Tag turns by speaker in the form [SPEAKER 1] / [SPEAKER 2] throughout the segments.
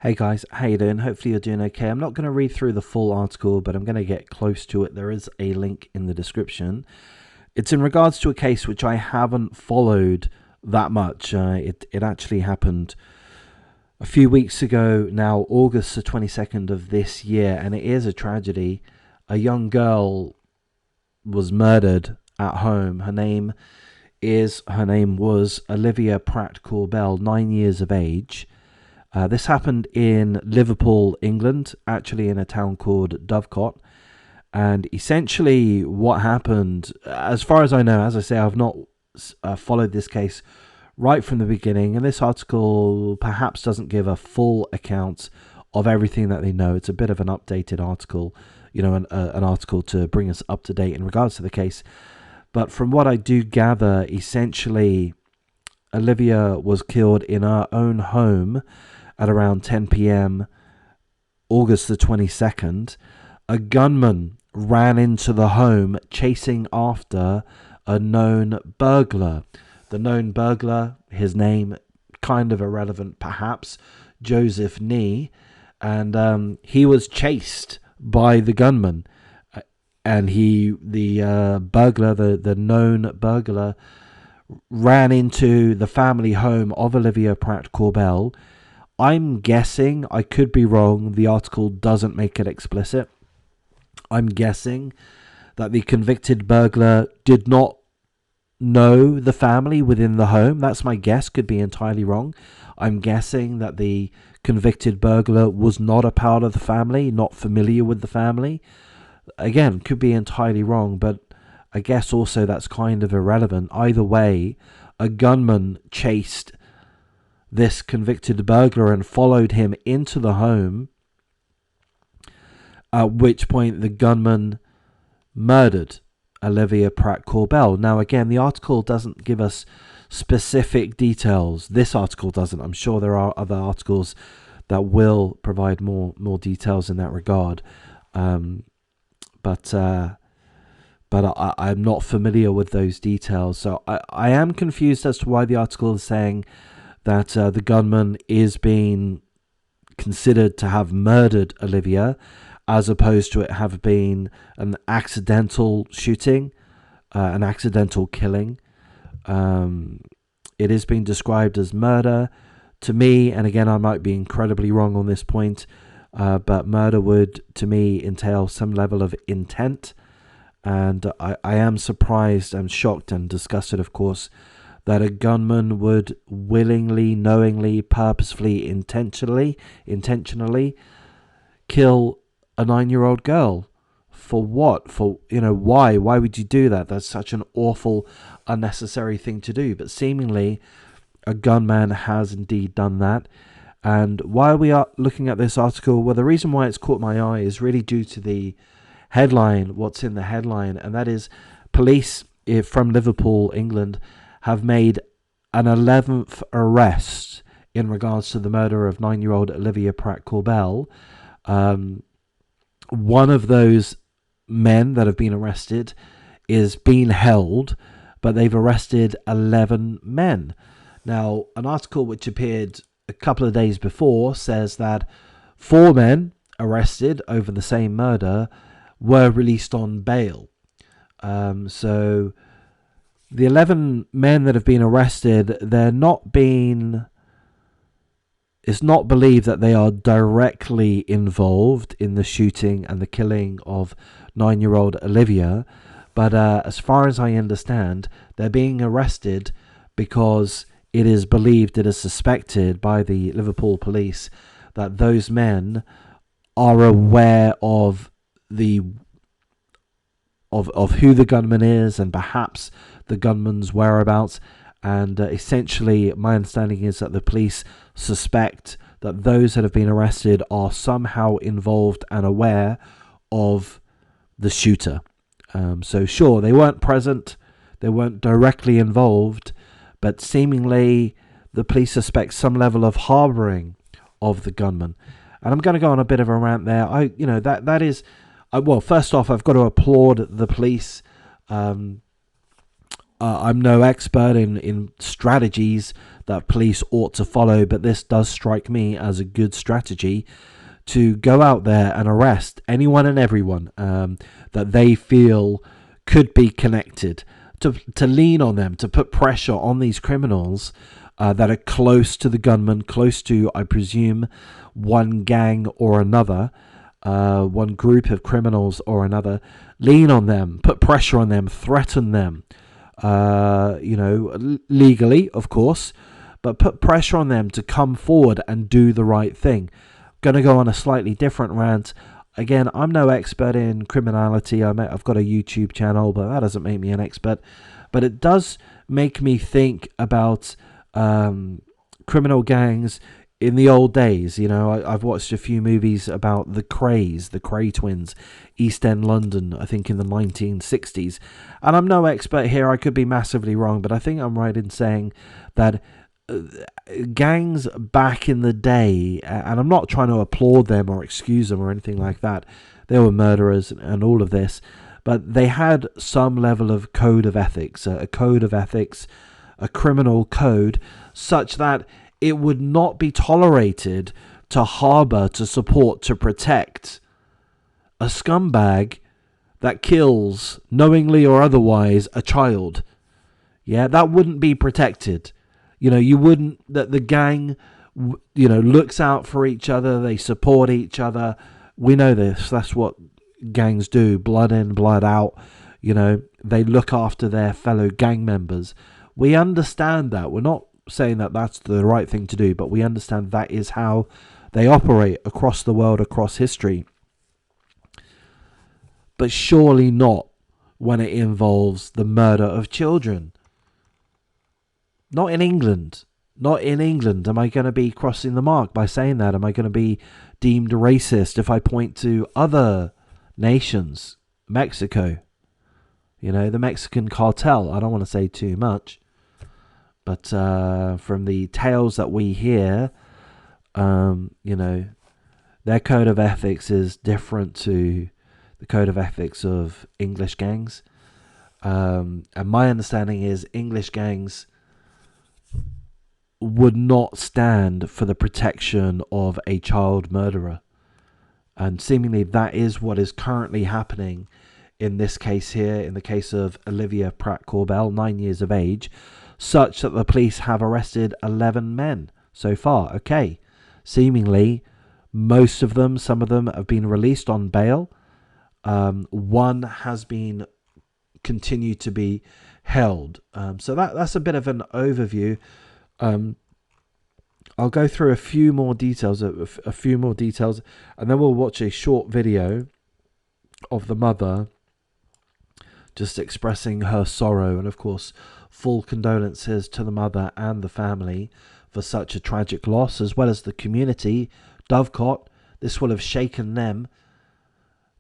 [SPEAKER 1] Hey guys, how you doing? Hopefully you're doing okay. I'm not going to read through the full article, but I'm going to get close to it. There is a link in the description. It's in regards to a case which I haven't followed that much. It actually happened a few weeks ago now, August the 22nd of this year, and it is a tragedy. A young girl was murdered at home. Her name was Olivia Pratt-Korbel, 9 years of age. This happened in Liverpool, England, actually in a town called Dovecot. And essentially what happened, as far as I know, as I say, I've not followed this case right from the beginning. And this article perhaps doesn't give a full account of everything that they know. It's a bit of an updated article, an article to bring us up to date in regards to the case. But from what I do gather, essentially, Olivia was killed in her own home at around 10 p.m. August the 22nd. A gunman ran into the home chasing after a known burglar. The known burglar, his name kind of irrelevant perhaps, Joseph Nee, and he was chased by the gunman. And the known burglar, ran into the family home of Olivia Pratt-Korbel. I'm guessing, I could be wrong, the article doesn't make it explicit. I'm guessing that the convicted burglar did not know the family within the home. That's my guess, could be entirely wrong. I'm guessing that the convicted burglar was not a part of the family, not familiar with the family. Again, could be entirely wrong, but I guess also that's kind of irrelevant. Either way, a gunman chased this convicted burglar and followed him into the home, at which point the gunman murdered Olivia Pratt-Korbel. Now, again, the article doesn't give us specific details. This article doesn't. I'm sure there are other articles that will provide more details in that regard. But I'm not familiar with those details. So I am confused as to why the article is saying that the gunman is being considered to have murdered Olivia, as opposed to it have been an accidental shooting, an accidental killing. It is being described as murder to me, and again, I might be incredibly wrong on this point, but murder would, to me, entail some level of intent. And I am surprised and shocked and disgusted, of course, that a gunman would willingly, knowingly, purposefully, intentionally kill a 9-year-old girl. For what? For, why? Why would you do that? That's such an awful, unnecessary thing to do. But seemingly, a gunman has indeed done that. And while we are looking at this article, well, the reason why it's caught my eye is really due to the headline, what's in the headline, and that is police from Liverpool, England, have made an 11th arrest in regards to the murder of 9-year-old Olivia Pratt-Korbel. One of those men that have been arrested is being held, but they've arrested 11 men. Now, an article which appeared a couple of days before says that 4 men arrested over the same murder were released on bail. So the 11 men that have been arrested, it's not believed that they are directly involved in the shooting and the killing of 9-year-old Olivia. But as far as I understand, they're being arrested because it is believed, it is suspected by the Liverpool police that those men are aware of who the gunman is and perhaps the gunman's whereabouts. And essentially, my understanding is that the police suspect that those that have been arrested are somehow involved and aware of the shooter. So sure, they weren't present, they weren't directly involved, but seemingly the police suspect some level of harboring of the gunman. And I'm going to go on a bit of a rant there. That is, well, first off, I've got to applaud the police. I'm no expert in strategies that police ought to follow, but this does strike me as a good strategy to go out there and arrest anyone and everyone that they feel could be connected, to lean on them, to put pressure on these criminals that are close to the gunman, close to, I presume, one gang or another, one group of criminals or another. Lean on them, put pressure on them, threaten them, legally, of course, but put pressure on them to come forward and do the right thing. Going to go on a slightly different rant. Again, I'm no expert in criminality. I've got a YouTube channel, but that doesn't make me an expert. But it does make me think about criminal gangs in the old days. I've watched a few movies about the Cray twins, East End London, I think in the 1960s. And I'm no expert here. I could be massively wrong, but I think I'm right in saying that gangs back in the day, and I'm not trying to applaud them or excuse them or anything like that, they were murderers and all of this, but they had some level of code of ethics, a code of ethics, a criminal code, such that it would not be tolerated to harbour, to support, to protect a scumbag that kills, knowingly or otherwise, a child. Yeah, that wouldn't be protected. You wouldn't, that the gang, looks out for each other. They support each other. We know this. That's what gangs do. Blood in, blood out. They look after their fellow gang members. We understand that. We're not saying that that's the right thing to do, but we understand that is how they operate across the world, across history. But surely not when it involves the murder of children. Not in England. Not in England. Am I going to be crossing the mark by saying that? Am I going to be deemed racist if I point to other nations? Mexico. The Mexican cartel. I don't want to say too much. But from the tales that we hear, their code of ethics is different to the code of ethics of English gangs. And my understanding is English gangs would not stand for the protection of a child murderer. And seemingly that is what is currently happening in this case here, in the case of Olivia Pratt-Korbel, 9 years of age, such that the police have arrested 11 men so far. Okay, seemingly most of them, some of them have been released on bail. One has been continued to be held. So that's a bit of an overview. I'll go through a few more details, and then we'll watch a short video of the mother just expressing her sorrow, and of course full condolences to the mother and the family for such a tragic loss, as well as the community. Dovecot, this will have shaken them.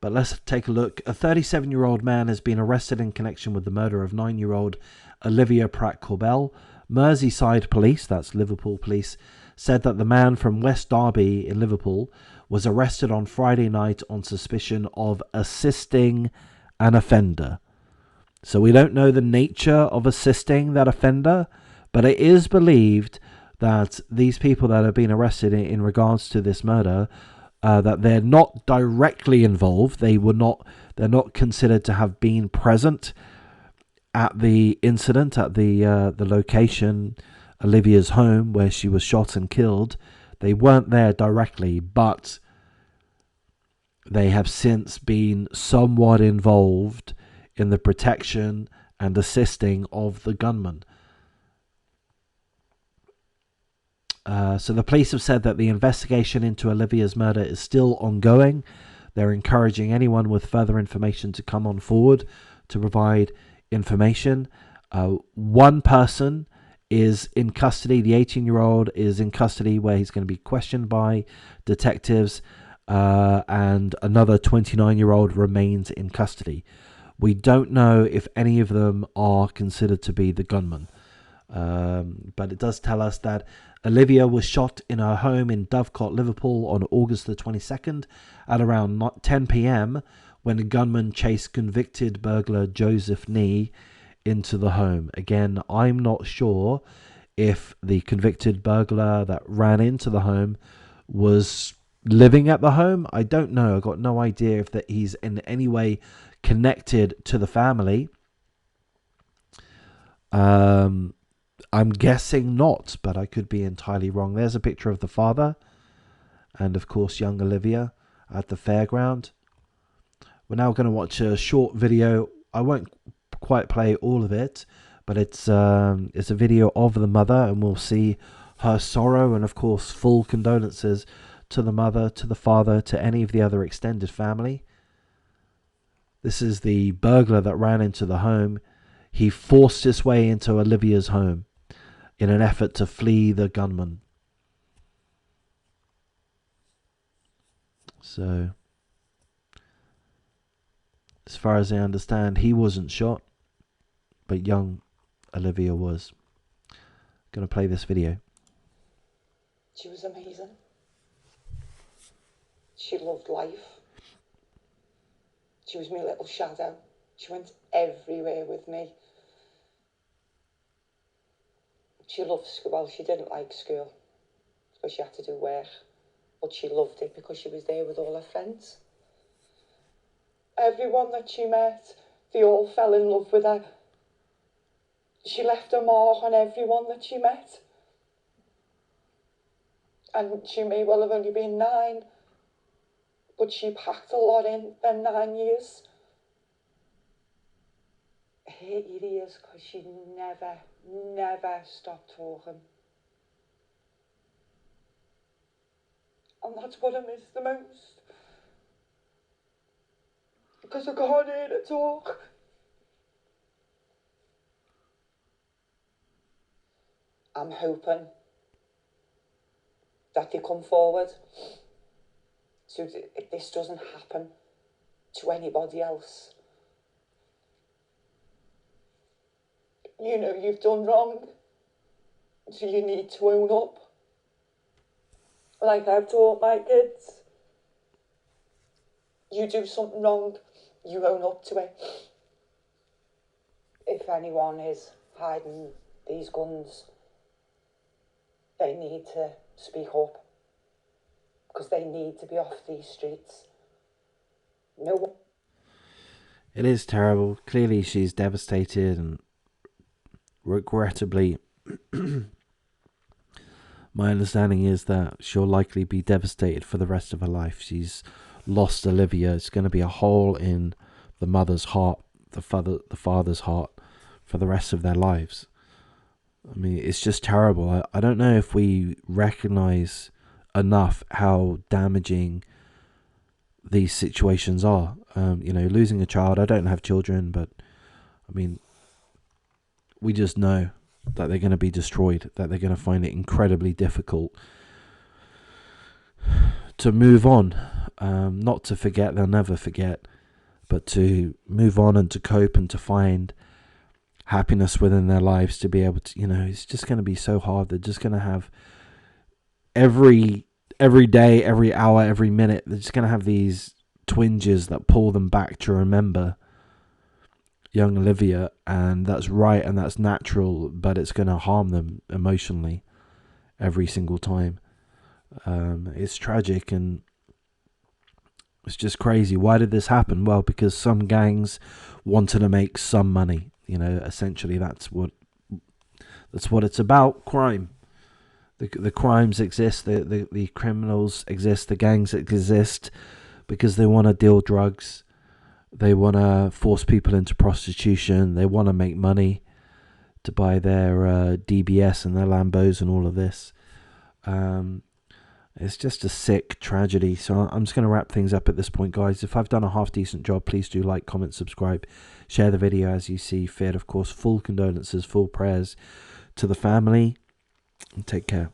[SPEAKER 1] But let's take a look. A 37-year-old man has been arrested in connection with the murder of 9-year-old Olivia Pratt-Korbel. Merseyside police, that's Liverpool police, said that the man from West Derby in Liverpool was arrested on Friday night on suspicion of assisting an offender. So we don't know the nature of assisting that offender, but it is believed that these people that have been arrested in regards to this murder, that they're not directly involved. They're not considered to have been present at the incident, at the location, Olivia's home, where she was shot and killed. They weren't there directly, but they have since been somewhat involved in the protection and assisting of the gunman. So the police have said that the investigation into Olivia's murder is still ongoing. They're encouraging anyone with further information to come on forward to provide information. One person is in custody. The 18-year-old is in custody, where he's going to be questioned by detectives, and another 29-year-old remains in custody. We don't know if any of them are considered to be the gunman, but it does tell us that Olivia was shot in her home in Dovecot, Liverpool on August the 22nd at around 10 p.m. when a gunman chased convicted burglar Joseph Nee into the home. Again, I'm not sure if the convicted burglar that ran into the home was living at the home. I don't know. I got no idea if that he's in any way connected to the family. I'm guessing not, but I could be entirely wrong. There's a picture of the father and, of course, young Olivia at the fairground. We're now going to watch a short video. I won't quite play all of it, but it's a video of the mother, and we'll see her sorrow and, of course, full condolences to the mother, to the father, to any of the other extended family. This is the burglar that ran into the home. He forced his way into Olivia's home in an effort to flee the gunman. So, as far as I understand, he wasn't shot, but young Olivia was. Gonna play this video.
[SPEAKER 2] She was amazing. She loved life. She was my little shadow. She went everywhere with me. She loved school. Well, she didn't like school because she had to do work, but she loved it because she was there with all her friends. Everyone that she met, they all fell in love with her. She left a mark on everyone that she met. And she may well have only been 9, but she packed a lot in them 9 years. Hurt your ears, because she never stopped talking. And that's what I miss the most. Because I can't hear her talk. I'm hoping that they come forward so that this doesn't happen to anybody else. You know you've done wrong, so you need to own up. Like I've taught my kids. You do something wrong, you own up to it. If anyone is hiding these guns, they need to speak up, because they need to be off these streets. No one.
[SPEAKER 1] It is terrible. Clearly she's devastated, and regrettably my understanding is that she'll likely be devastated for the rest of her life. She's lost Olivia. It's going to be a hole in the mother's heart, the father's heart, for the rest of their lives. I mean, it's just terrible. I don't know if we recognize enough how damaging these situations are. You know, losing a child. I don't have children, but I mean, we just know that they're going to be destroyed, that they're going to find it incredibly difficult to move on. Not to forget, they'll never forget, but to move on and to cope and to find happiness within their lives, to be able to, you know, it's just going to be so hard. They're just going to have every day, every hour, every minute, they're just going to have these twinges that pull them back to remember young Olivia, and that's right and that's natural, but it's going to harm them emotionally every single time. It's tragic, and it's just crazy. Why did this happen? Well, because some gangs wanted to make some money. You know, essentially that's what it's about. Crime. The crimes exist, the criminals exist, the gangs exist because they want to deal drugs. They want to force people into prostitution. They want to make money to buy their DBS and their Lambos and all of this. It's just a sick tragedy. So I'm just going to wrap things up at this point, guys. If I've done a half decent job, please do like, comment, subscribe, share the video as you see fit. Of course, full condolences, full prayers to the family, and take care.